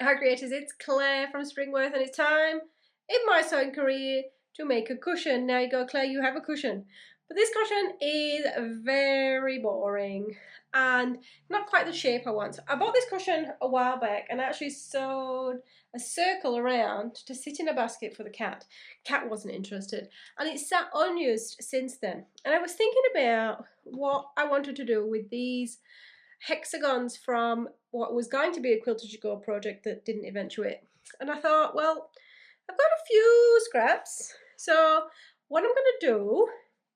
Hi creators, it's Claire from Springworth, and it's time in my sewing career to make a cushion. Now you go, Claire, you have a cushion. But this cushion is very boring and not quite the shape I want. So I bought this cushion a while back and I actually sewed a circle around to sit in a basket for the cat. Cat wasn't interested, and it's sat unused since then. And I was thinking about what I wanted to do with these hexagons from what was going to be a Quilted to Go project that didn't eventuate. And I thought, well, I've got a few scraps, so what I'm going to do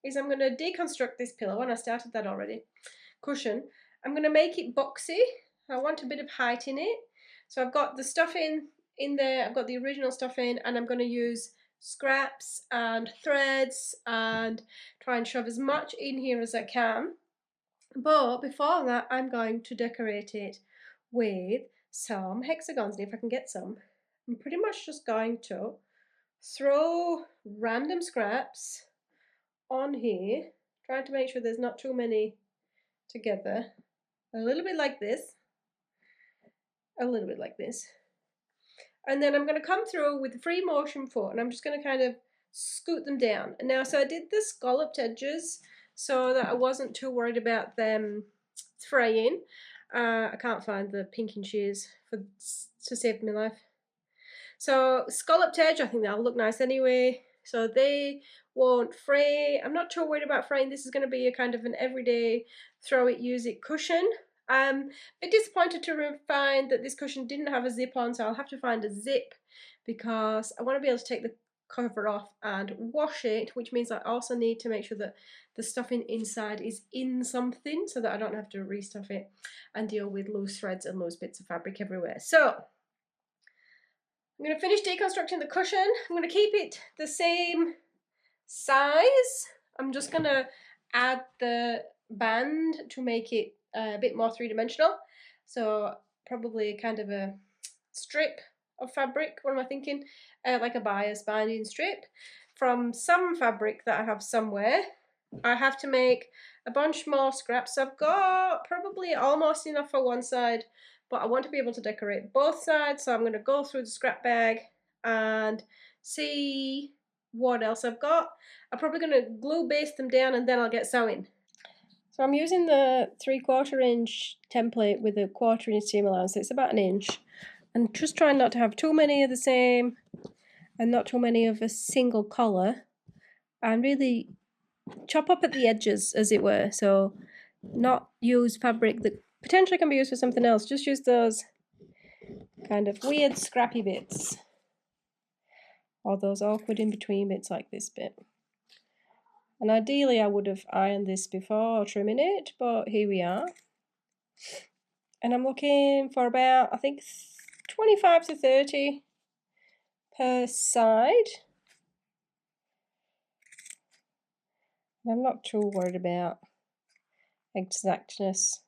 is I'm going to deconstruct this pillow, and I started that already, cushion. I'm going to make it boxy. I want a bit of height in it, so I've got the stuffing in there, I've got the original stuffing, and I'm going to use scraps and threads and try and shove as much in here as I can. But before that, I'm going to decorate it with some hexagons. And if I can get some, I'm pretty much just going to throw random scraps on here, trying to make sure there's not too many together. A little bit like this, a little bit like this. And then I'm going to come through with the free motion foot, and I'm just going to kind of scoot them down. And now, so I did the scalloped edges so that I wasn't too worried about them fraying. I can't find the pinking shears to save my life. So scalloped edge, I think that'll look nice anyway. So they won't fray. I'm not too worried about fraying. This is going to be a kind of an everyday throw it, use it cushion. A bit disappointed to find that this cushion didn't have a zip on, so I'll have to find a zip because I want to be able to take the cover off and wash it, which means I also need to make sure that the stuffing inside is in something so that I don't have to restuff it and deal with loose threads and loose bits of fabric everywhere. So I'm going to finish deconstructing the cushion. I'm going to keep it the same size. I'm just going to add the band to make it a bit more three-dimensional. So probably kind of a strip of fabric. What am I thinking? Like a bias binding strip from some fabric that I have somewhere. I have to make a bunch more scraps. I've got probably almost enough for one side, but I want to be able to decorate both sides, so I'm going to go through the scrap bag and see what else I've got. I'm probably going to glue baste them down and then I'll get sewing. So I'm using the 3/4 inch template with a 1/4 inch seam allowance, so it's about an inch. And just trying not to have too many of the same and not too many of a single colour, and really chop up at the edges, as it were. So not use fabric that potentially can be used for something else, just use those kind of weird scrappy bits, or those awkward in between bits like this bit. And ideally I would have ironed this before trimming it, but here we are. And I'm looking for about, I think, 25 to 30 per side. I'm not too worried about exactness.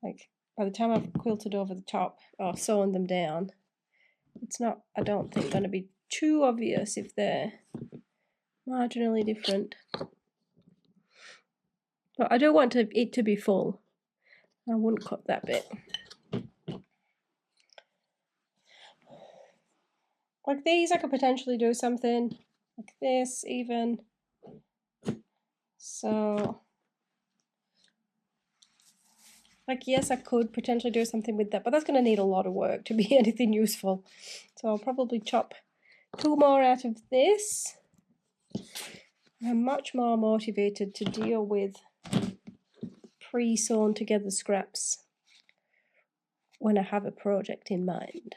Like, by the time I've quilted over the top or sewn them down, it's not, I don't think, going to be too obvious if they're marginally different. But I don't want it to be full. I wouldn't cut that bit. Like these, I could potentially do something like this even. So, like, yes, I could potentially do something with that, but that's going to need a lot of work to be anything useful. So I'll probably chop 2 more out of this. I'm much more motivated to deal with pre-sewn together scraps when I have a project in mind.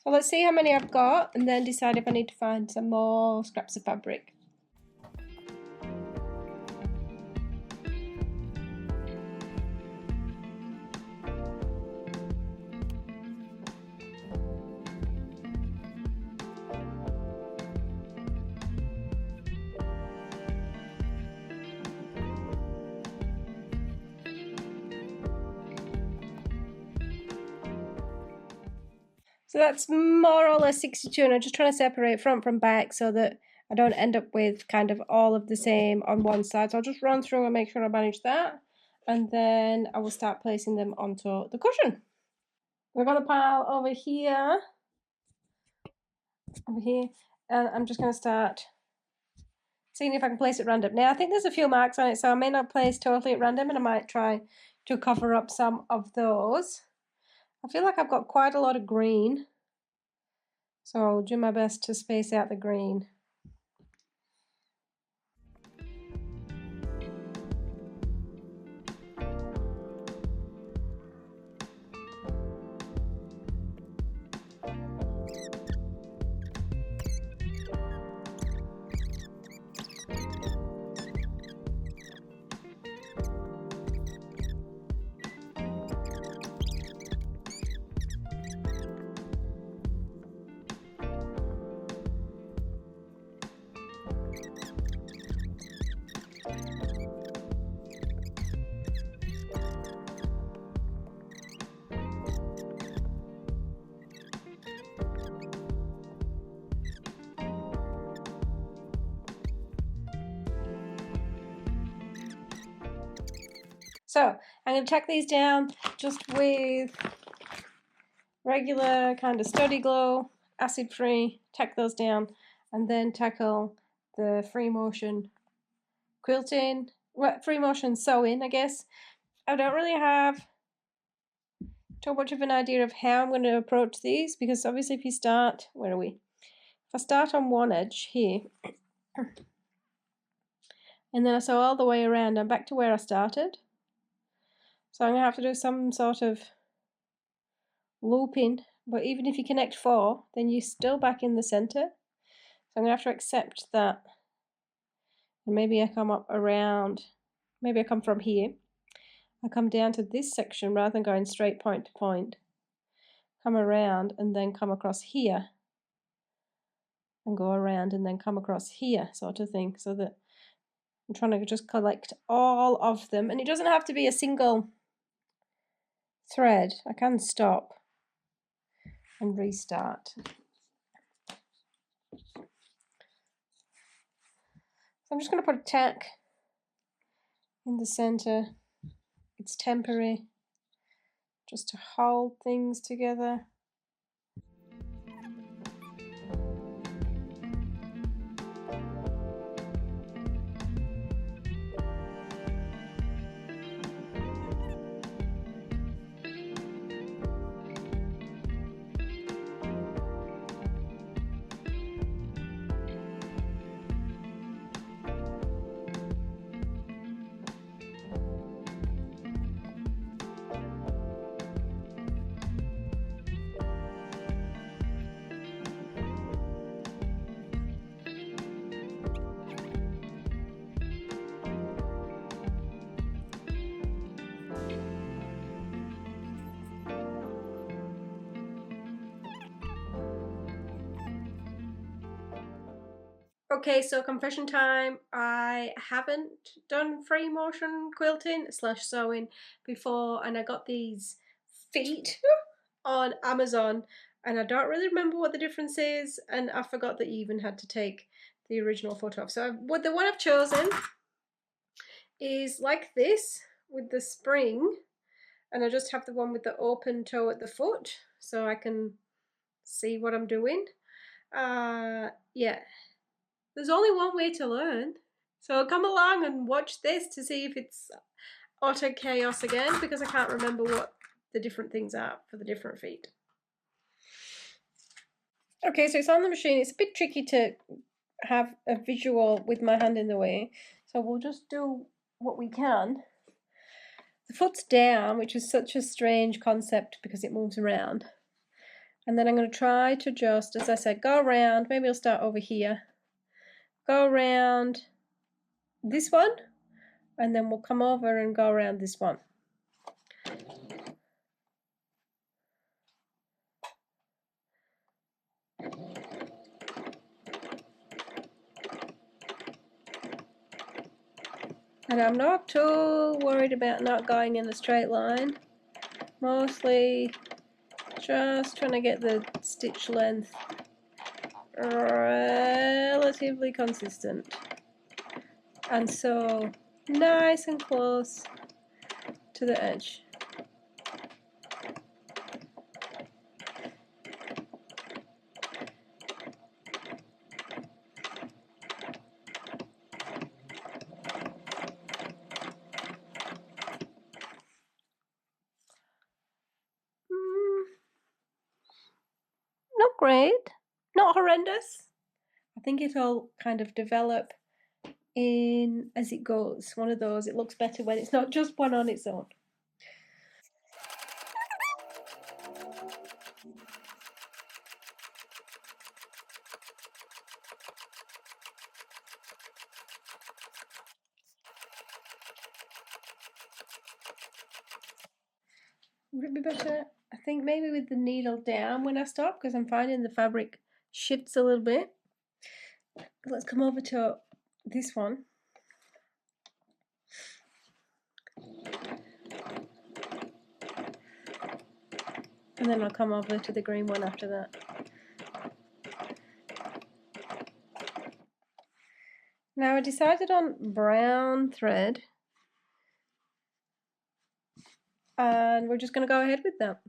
So let's see how many I've got and then decide if I need to find some more scraps of fabric. So that's more or less 62, and I'm just trying to separate front from back so that I don't end up with kind of all of the same on one side. So I'll just run through and make sure I manage that, and then I will start placing them onto the cushion. We've got a pile over here, and I'm just going to start seeing if I can place it random. Now I think there's a few marks on it, so I may not place totally at random, and I might try to cover up some of those. I feel like I've got quite a lot of green, so I'll do my best to space out the green. So I'm going to tack these down just with regular kind of study glue, acid free, tack those down, and then tackle the free motion quilting, free motion sewing, I guess. I don't really have too much of an idea of how I'm going to approach these, because obviously if you start, where are we? If I start on one edge here, and then I sew all the way around, I'm back to where I started. So I'm going to have to do some sort of looping, but even if you connect 4, then you're still back in the center. So I'm going to have to accept that. And maybe I come up around, maybe I come from here. I come down to this section rather than going straight point to point. Come around and then come across here. And go around and then come across here, sort of thing. So that I'm trying to just collect all of them. And it doesn't have to be a single thread. I can stop and restart. So I'm just going to put a tack in the center. It's temporary, just to hold things together. Okay, so confession time. I haven't done free motion quilting / sewing before, and I got these feet on Amazon, and I don't really remember what the difference is, and I forgot that you even had to take the original photo off. So the one I've chosen is like this with the spring, and I just have the one with the open toe at the foot so I can see what I'm doing. Yeah. There's only one way to learn. So come along and watch this to see if it's utter chaos again, because I can't remember what the different things are for the different feet. Okay, so it's on the machine. It's a bit tricky to have a visual with my hand in the way. So we'll just do what we can. The foot's down, which is such a strange concept because it moves around. And then I'm going to try to just, as I said, go around. Maybe I'll start over here. Go around this one, and then we'll come over and go around this one. And I'm not too worried about not going in a straight line. Mostly just trying to get the stitch length relatively consistent. And so nice and close to the edge. Not great, not horrendous. I think it'll kind of develop in as it goes. One of those, it looks better when it's not just one on its own. Would it be better, I think, maybe with the needle down when I stop, because I'm finding the fabric shifts a little bit. Let's come over to this one. And then I'll come over to the green one after that. Now I decided on brown thread, and we're just going to go ahead with that.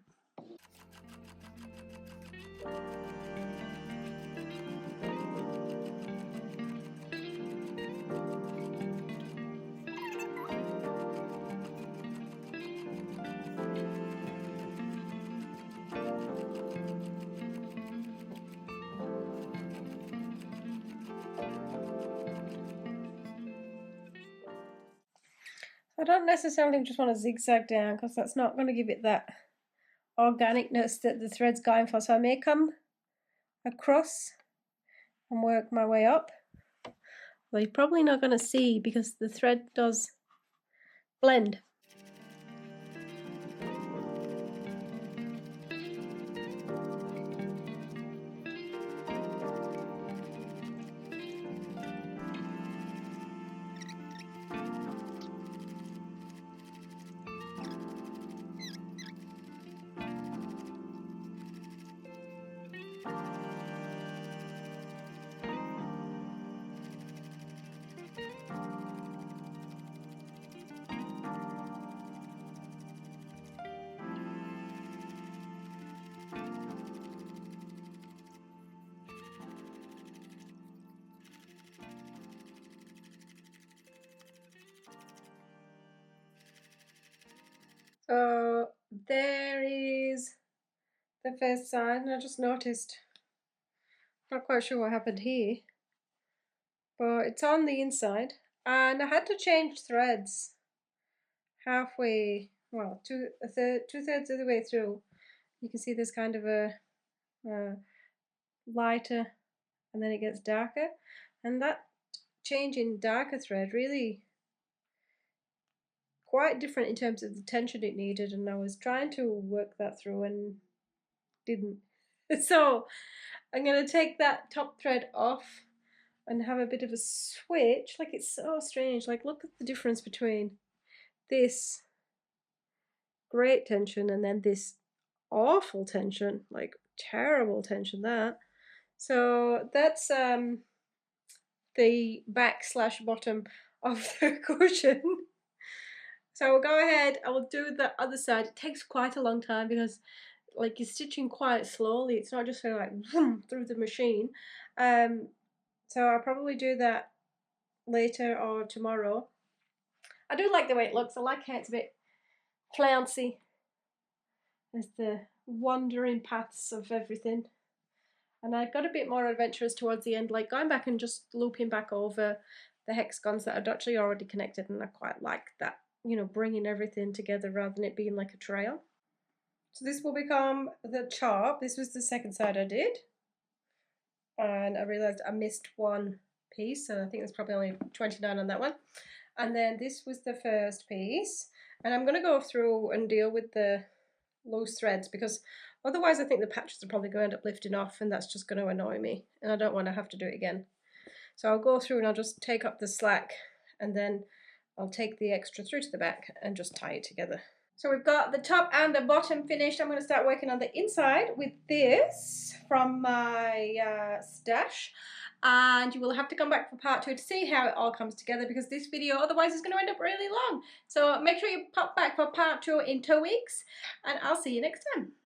I don't necessarily just want to zigzag down, because that's not going to give it that organicness that the thread's going for. So I may come across and work my way up. Well, you're probably not going to see because the thread does blend. So there is the first side, and I just noticed, not quite sure what happened here, but it's on the inside, and I had to change threads halfway, well, two-thirds of the way through. You can see there's kind of a lighter, and then it gets darker, and that change in darker thread really quite different in terms of the tension it needed, and I was trying to work that through and didn't. So I'm going to take that top thread off and have a bit of a switch. Like, it's so strange. Like, look at the difference between this great tension and then this awful tension, like terrible tension that. So that's the back / bottom of the cushion. So we'll go ahead, I will do the other side. It takes quite a long time because like you're stitching quite slowly. It's not just like vroom, through the machine. So I'll probably do that later or tomorrow. I do like the way it looks. I like how it's a bit flouncy. There's the wandering paths of everything. And I got a bit more adventurous towards the end, like going back and just looping back over the hexagons that I'd actually already connected, and I quite like that, you know, bringing everything together rather than it being like a trail. So this will become the top. This was the second side I did. And I realised I missed one piece, so I think there's probably only 29 on that one. And then this was the first piece. And I'm going to go through and deal with the loose threads because otherwise I think the patches are probably going to end up lifting off and that's just going to annoy me. And I don't want to have to do it again. So I'll go through and I'll just take up the slack and then I'll take the extra through to the back and just tie it together. So we've got the top and the bottom finished. I'm going to start working on the inside with this from my stash. And you will have to come back for part 2 to see how it all comes together because this video otherwise is going to end up really long. So make sure you pop back for part 2 in 2 weeks and I'll see you next time.